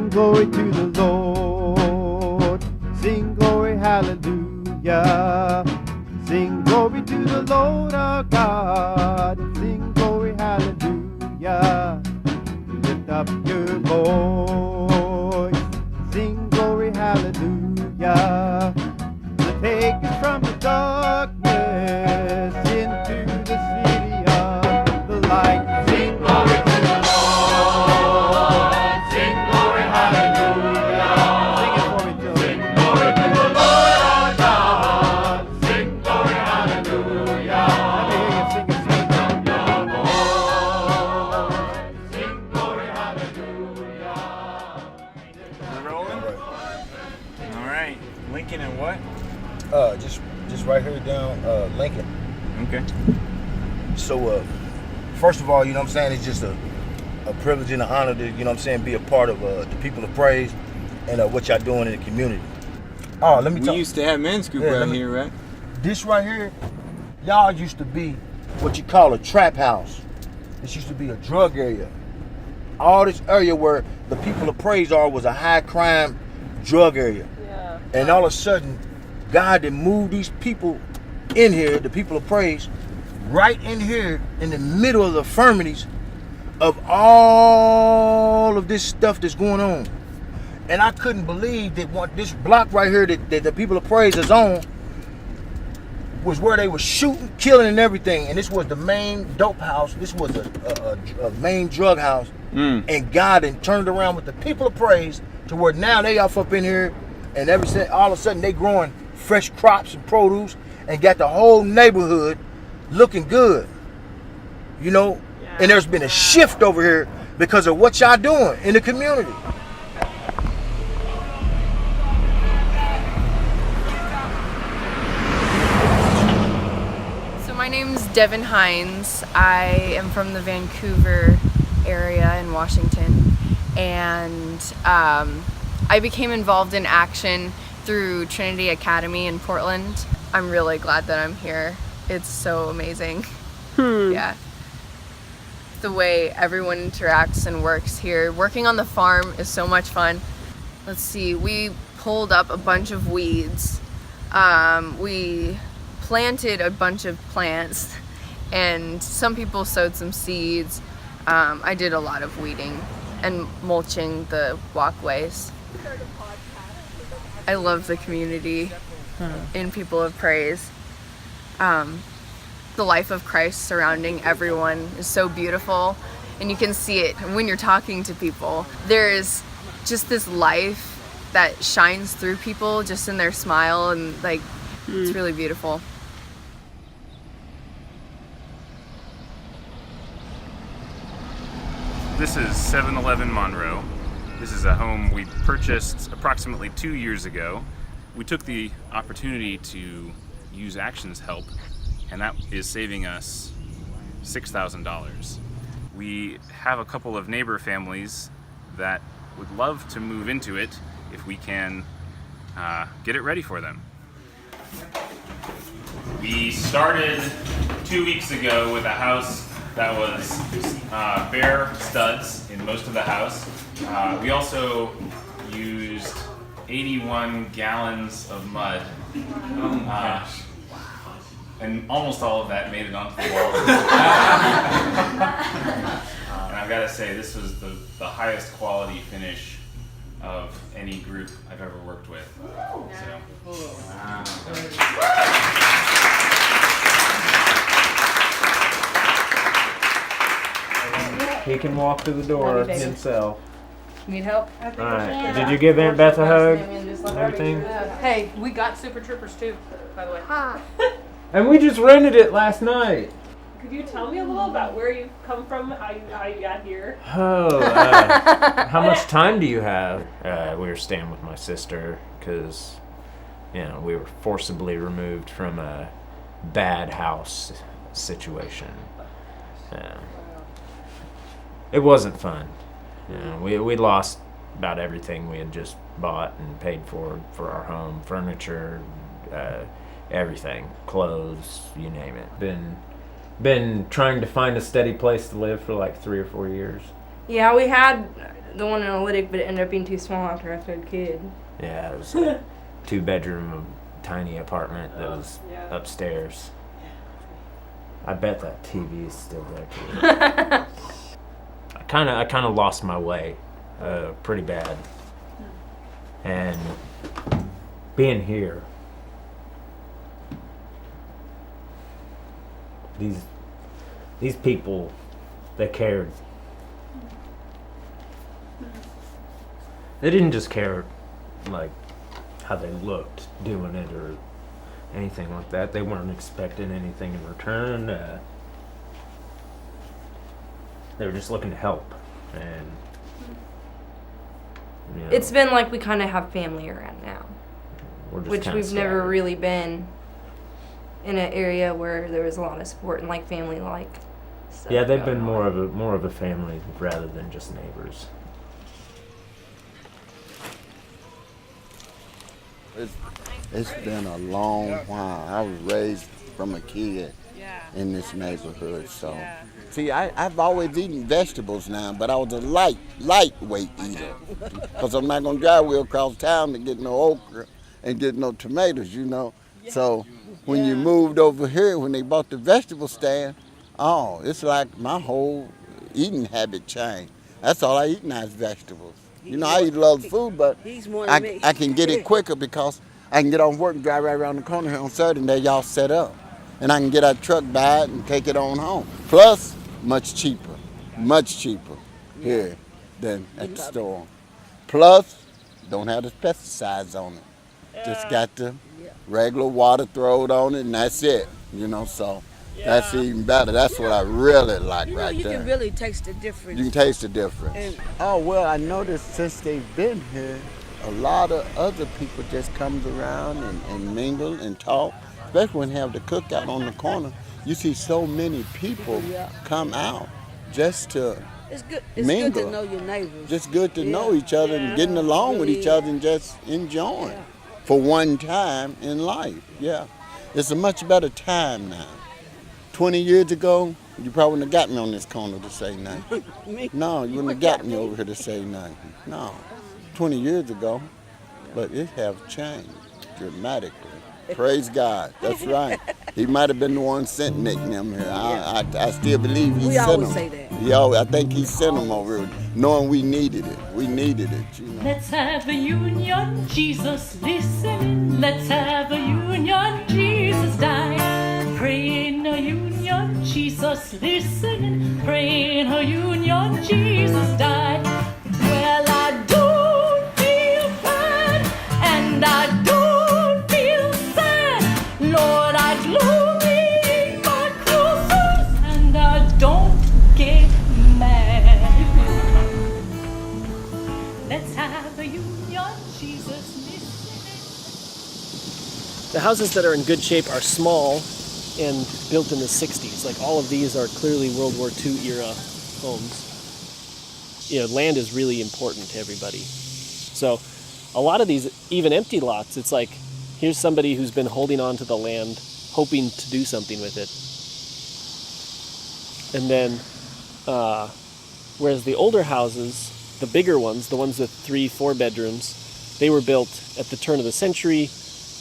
Sing glory to the Lord. Sing glory, hallelujah. Sing glory to the Lord our God. Sing glory, hallelujah. Lift up your voice. Sing glory, hallelujah. To take us from the darkness into the city of the light. Sing glory to the Lord. Sing glory, hallelujah. Sing it for me, Joe. Sing glory to the Lord our God. Sing glory, hallelujah. Let me hear you sing it, sing it. Sing glory, hallelujah. We're rolling? All right. Lincoln and what? Just right here down Lincoln. Okay. So first of all, you know what I'm saying, it's just a privilege and an honor to, you know what I'm saying, be a part of the people of praise and what y'all doing in the community. Oh, let me tell you. We used to have men's group out here, right? This right here, y'all used to be what you call a trap house. This used to be a drug area. All this area where the people of praise are was a high crime drug area. Yeah. And all of a sudden, God had moved these people in here, the people of praise, right in here in the middle of the infirmities of all of this stuff that's going on. And I couldn't believe that this block right here that the people of praise is on was where they were shooting, killing, and everything. And this was the main dope house. This was a main drug house. And God had turned around with the people of praise to where now they off up in here, and all of a sudden they growing fresh crops and produce and got the whole neighborhood looking good. You know? Yeah. And there's been a shift over here because of what y'all doing in the community. So my name's Devin Hines. I am from the Vancouver area in Washington, and I became involved in action through Trinity Academy in Portland. I'm really glad that I'm here. It's so amazing. Yeah. The way everyone interacts and works here. Working on the farm is so much fun. Let's see, we pulled up a bunch of weeds. We planted a bunch of plants, and some people sowed some seeds. I did a lot of weeding and mulching the walkways. I love the community in People of Praise. The life of Christ surrounding everyone is so beautiful, and you can see it when you're talking to people. There's just this life that shines through people just in their smile, and it's really beautiful. This is 711 Monroe. This is a home we purchased approximately 2 years ago. We took the opportunity to use Action's help, and that is saving us $6,000. We have a couple of neighbor families that would love to move into it if we can get it ready for them. We started 2 weeks ago with a house that was bare studs in most of the house. We also used 81 gallons of mud. Oh my gosh. And almost all of that made it onto the wall. And I've got to say, this was the highest quality finish of any group I've ever worked with. He can walk through the door himself. Need help? All right. Did you give Aunt Beth a hug? And everything? Hey, we got Super Troopers too, by the way. And we just rented it last night. Could you tell me a little about where you come from, how you got here? Oh, how much time do you have? We were staying with my sister because, we were forcibly removed from a bad house situation. It wasn't fun. We lost about everything we had just bought and paid for our home, furniture, everything, clothes, you name it. Been trying to find a steady place to live for like 3 or 4 years. Yeah, we had the one in Olytic, but it ended up being too small after I started kid. Yeah, it was a 2-bedroom tiny apartment that was upstairs. I bet that TV is still there too. I kind of lost my way, pretty bad. And being here, these people, they cared. They didn't just care like how they looked doing it or anything like that. They weren't expecting anything in return. They were just looking to help. And you know, It's been like we kind of have family around now, we're just which kinda we've never scattered. really been in an area where there was a lot of support and like family like stuff. Yeah, they've going been on. more of a family rather than just neighbors. It's been a long while. I was raised from a kid in this neighborhood, so. See, I've always eaten vegetables now, but I was a lightweight eater. Because I'm not going to drive way across town to get no okra and get no tomatoes, you know. So when you moved over here, when they bought the vegetable stand, oh, it's like my whole eating habit changed. That's all I eat now is vegetables. You know, I eat a lot of food, but I can get it quicker because I can get off work and drive right around the corner here on Saturday and they y'all set up. And I can get our truck, buy it, and take it on home. Plus, much cheaper here than at the store. Plus, don't have the pesticides on it. Just got the regular water thrown on it, and that's it. You know, so that's even better. That's what I really like right You there. can really taste the difference. You can taste the difference. Oh, well, I noticed since they've been here, a lot of other people just comes around and mingle and talk, especially when they have the cookout on the corner. You see so many people come out just to It's good. It's mingle. good to know your neighbors. Just good to know each other and getting along with each other and just enjoying for one time in life. Yeah, it's a much better time now. 20 years ago, you probably wouldn't have got me on this corner to say nothing. No, you wouldn't have got me over here to say nothing. No, 20 years ago, but it have changed dramatically. Praise God. That's right. He might have been the one sent Nick and them here. I still believe he We sent always them. say that. Yeah, I think he sent them over here, knowing we needed it. We needed it, you know. Let's have a union, Jesus listening. Let's have a union, Jesus died. Pray in a union, Jesus listening. Pray in a union, Jesus died. Well, I don't feel bad, and I don't feel sad. Lord, I glory in my crosses, and I don't get mad. Let's have a union, Jesus listening. The houses that are in good shape are small and built in the 60s. Like all of these are clearly World War II era homes. You know, land is really important to everybody. So a lot of these, even empty lots, it's like, here's somebody who's been holding on to the land, hoping to do something with it. And then, whereas the older houses, the bigger ones, the ones with 3-4 bedrooms, they were built at the turn of the century,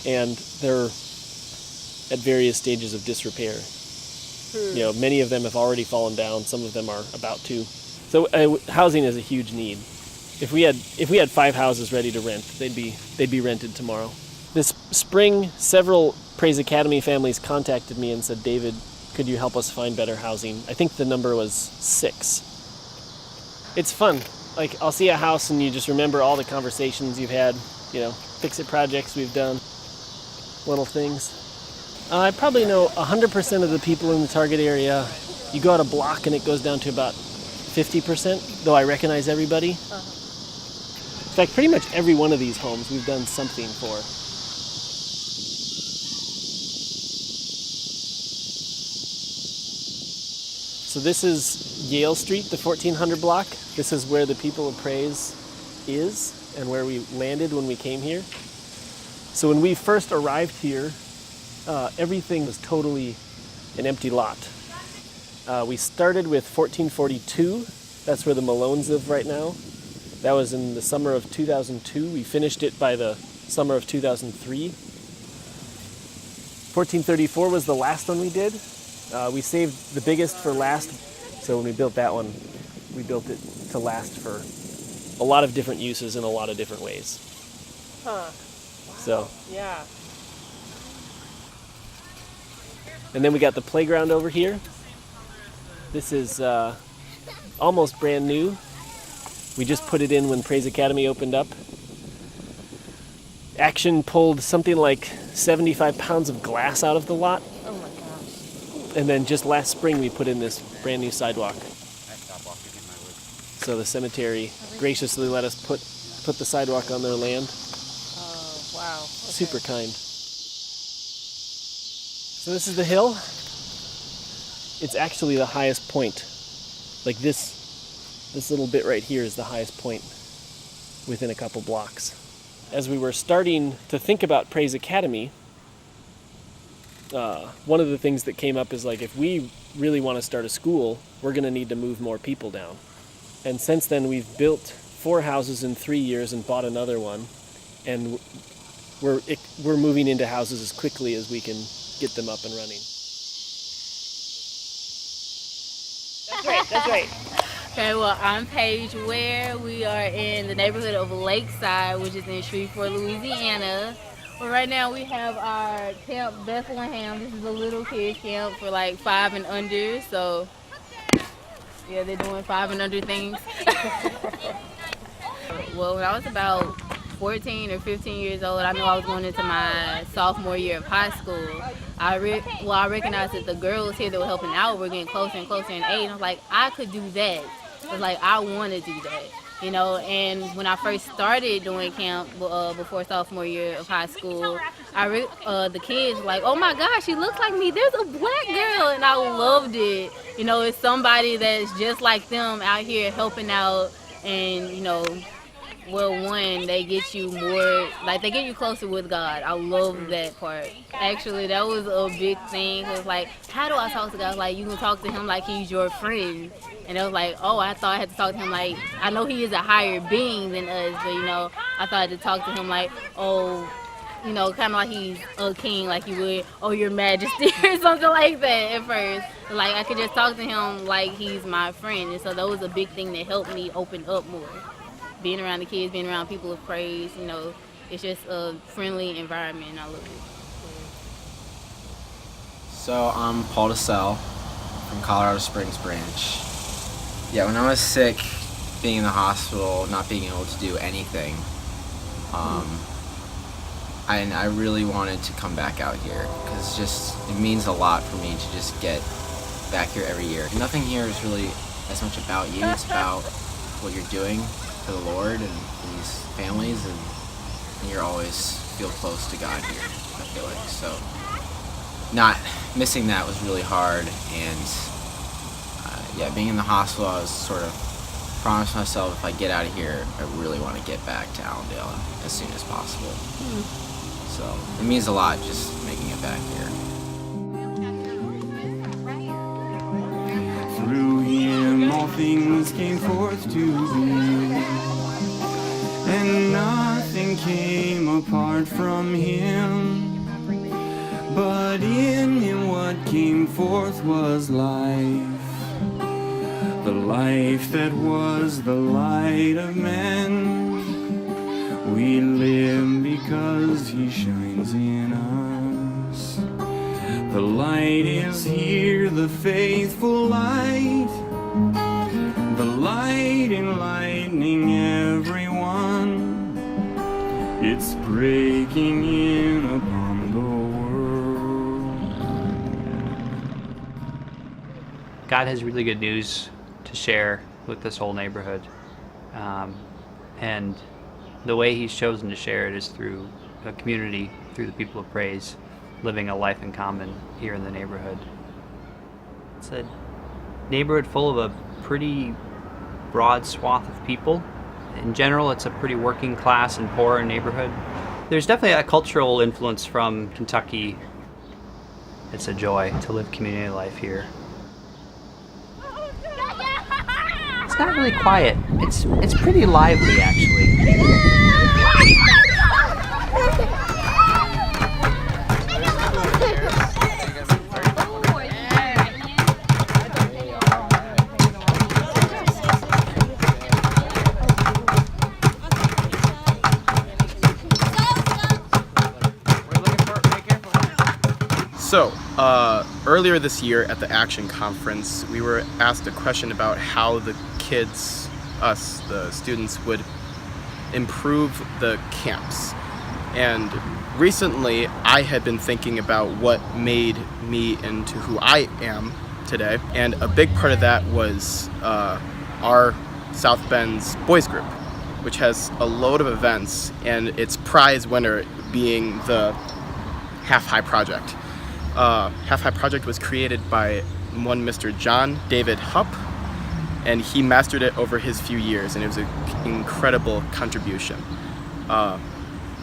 and they're at various stages of disrepair. You know, many of them have already fallen down. Some of them are about to. So housing is a huge need. If we had 5 houses ready to rent, they'd be rented tomorrow. This spring, several Praise Academy families contacted me and said, David, could you help us find better housing? I think the number was 6. It's fun. Like, I'll see a house and you just remember all the conversations you've had, you know, fix-it projects we've done, little things. I probably know 100% of the people in the target area. You go out a block and it goes down to about 50%, though I recognize everybody. In fact, pretty much every one of these homes we've done something for. So this is Yale Street, the 1400 block. This is where the People of Praise is and where we landed when we came here. So when we first arrived here, everything was totally an empty lot. We started with 1442. That's where the Malones live right now. That was in the summer of 2002. We finished it by the summer of 2003. 1434 was the last one we did. We saved the biggest for last, so when we built that one, we built it to last for a lot of different uses in a lot of different ways. Huh. Wow. So. Yeah. And then we got the playground over here. This is almost brand new. We just put it in when Praise Academy opened up. Action pulled something like 75 pounds of glass out of the lot. Oh my gosh. And then just last spring we put in this brand new sidewalk. So the cemetery graciously let us put the sidewalk on their land. Oh, wow. Okay. Super kind. So this is the hill. It's actually the highest point. Like this little bit right here is the highest point within a couple blocks. As we were starting to think about Praise Academy, one of the things that came up is like, if we really want to start a school, we're going to need to move more people down. And since then, we've built 4 houses in 3 years and bought another one, and we're moving into houses as quickly as we can get them up and running. That's right. Okay, well, I'm Paige Ware. We are in the neighborhood of Lakeside, which is in Shreveport, Louisiana. Well, right now we have our Camp Bethlehem. This is a little kids camp for like 5 and under. So, yeah, they're doing 5 and under things. Well, when I was about 14 or 15 years old, I knew I was going into my sophomore year of high school. I recognized that the girls here that were helping out were getting closer and closer in age. I was like, I could do that. I was like, I want to do that, you know. And when I first started doing camp before sophomore year of high school, the kids were like, oh my gosh, she looks like me. There's a black girl, and I loved it. You know, it's somebody that's just like them out here helping out, and you know. Well, one, they get you more, like they get you closer with God. I love that part. Actually, that was a big thing. It was like, how do I talk to God? Like, you can talk to him like he's your friend. And it was like, oh, I thought I had to talk to him like, I know he is a higher being than us, but you know, I thought I had to talk to him like, oh, you know, kind of like he's a king, like you would, oh, your majesty, or something like that at first. Like, I could just talk to him like he's my friend. And so that was a big thing that helped me open up more. Being around the kids, being around people of praise, you know, it's just a friendly environment, and I love it. So I'm Paul DeSalle from Colorado Springs branch. Yeah, when I was sick, being in the hospital, not being able to do anything, I really wanted to come back out here because it means a lot for me to just get back here every year. Nothing here is really as much about you, it's about what you're doing for the Lord and these families, and you always feel close to God here, I feel like. So not missing that was really hard, and yeah, being in the hospital, I was sort of promised myself if I get out of here, I really want to get back to Allendale as soon as possible. So it means a lot just making it back here. Through him all things came forth to be, and nothing came apart from him. But in him what came forth was life, the life that was the light of men. We live because he shines in us. The light is here, the faithful light, the light enlightening everyone. It's breaking in upon the world. God has really good news to share with this whole neighborhood. And the way he's chosen to share it is through a community, through the people of praise, living a life in common here in the neighborhood. It's a neighborhood full of a pretty broad swath of people. In general, it's a pretty working class and poor neighborhood. There's definitely a cultural influence from Kentucky. It's a joy to live community life here. not really quiet. It's pretty lively, actually. So, earlier this year at the Action Conference, we were asked a question about how the kids, us, the students, would improve the camps. And recently, I had been thinking about what made me into who I am today. And a big part of that was our South Bend's boys group, which has a load of events, and its prize winner being the Half High Project. Half High Project was created by one Mr. John David Hupp, and he mastered it over his few years, and it was an incredible contribution. The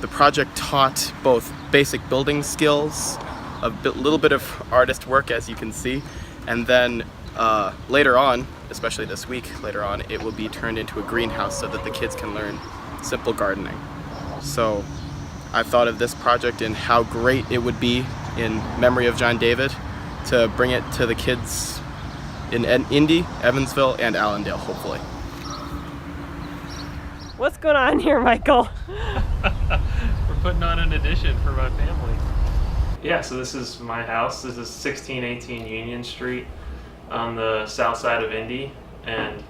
project taught both basic building skills, little bit of artist work, as you can see, and then later on, especially this week, later on, it will be turned into a greenhouse so that the kids can learn simple gardening. So I thought of this project and how great it would be in memory of John David to bring it to the kids in Indy, Evansville, and Allendale, hopefully. What's going on here, Michael? We're putting on an addition for my family. Yeah, so this is my house. This is 1618 Union Street on the south side of Indy, and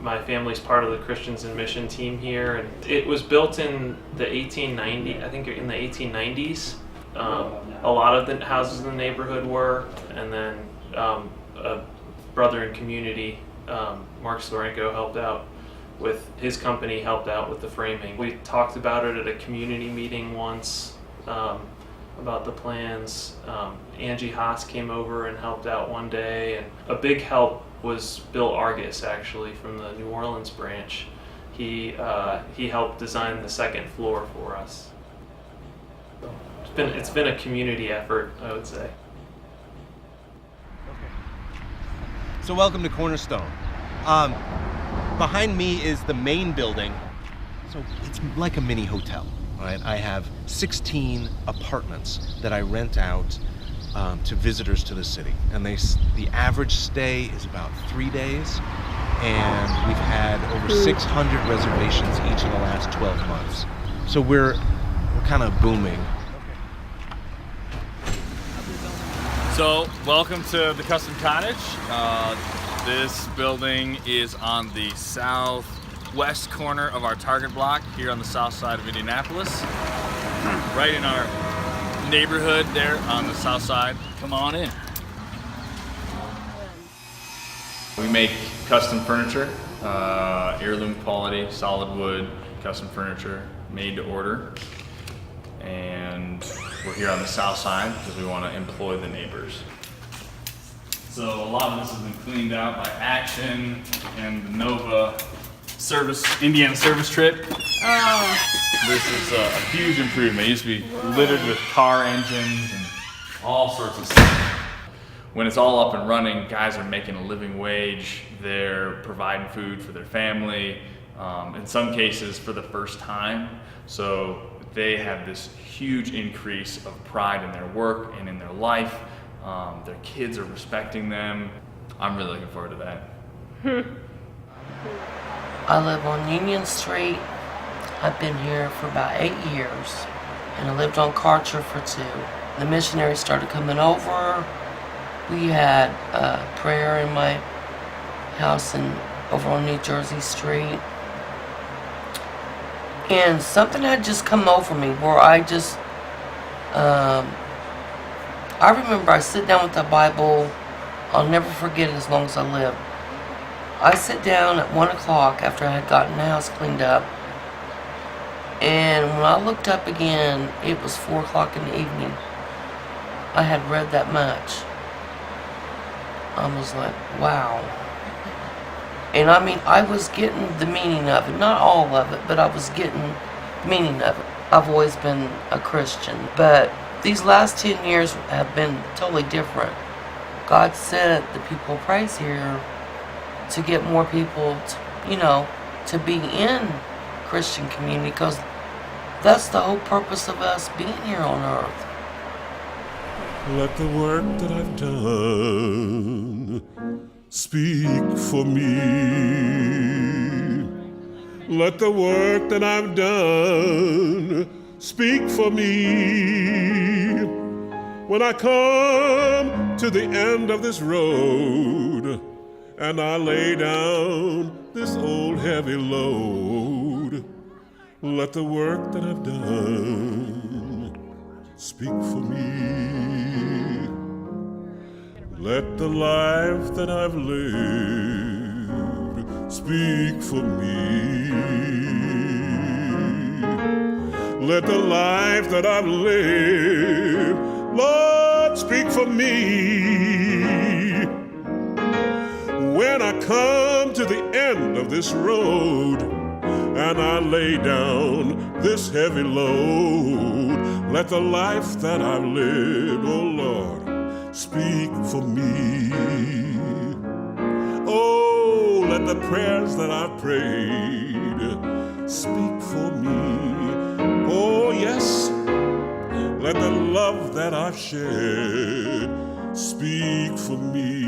my family's part of the Christians in Mission team here. And it was built in the 1890s. A lot of the houses in the neighborhood were, and then a brother in community, Mark Storenko, helped out with his company, helped out with the framing. We talked about it at a community meeting once, about the plans. Angie Haas came over and helped out one day, and a big help was Bill Argus, actually, from the New Orleans branch. He helped design the second floor for us. So it's been a community effort, I would say. So welcome to Cornerstone. Behind me is the main building. So it's like a mini hotel. Right? I have 16 apartments that I rent out to visitors to the city, and the average stay is about 3 days, and we've had over 600 reservations each in the last 12 months. So we're kind of booming. So, welcome to the Custom Cottage. This building is on the southwest corner of our target block here on the south side of Indianapolis. Right in our neighborhood there on the south side. Come on in. We make custom furniture, heirloom quality, solid wood, custom furniture, made to order. And we're here on the south side because we want to employ the neighbors. So a lot of this has been cleaned out by Action and the Nova Indiana service trip. This is a huge improvement. It used to be littered with car engines and all sorts of stuff. When it's all up and running, guys are making a living wage. They're providing food for their family, in some cases for the first time. So they have this huge increase of pride in their work and in their life. Their kids are respecting them. I'm really looking forward to that. I live on Union Street. I've been here for about 8 years, and I lived on Karcher for 2. The missionaries started coming over. We had prayer in my house over on New Jersey Street. And something had just come over me where I just, I remember I sit down with the Bible. I'll never forget it as long as I live. I sit down at 1 o'clock after I had gotten the house cleaned up. And when I looked up again, it was 4 o'clock in the evening. I had read that much. I was like, wow. And I mean, I was getting the meaning of it. Not all of it, but I was getting the meaning of it. I've always been a Christian, but these last 10 years have been totally different. God sent the people of praise here to get more people, to be in Christian community, because that's the whole purpose of us being here on earth. Let the work that I've done speak for me. Let the work that I've done speak for me. When I come to the end of this road and I lay down this old heavy load, let the work that I've done speak for me. Let the life that I've lived speak for me. Let the life that I've lived, Lord, speak for me. When I come to the end of this road and I lay down this heavy load, let the life that I've lived, oh Lord, speak for me. Oh, let the prayers that I've prayed speak for me. Oh, yes, let the love that I've shared speak for me.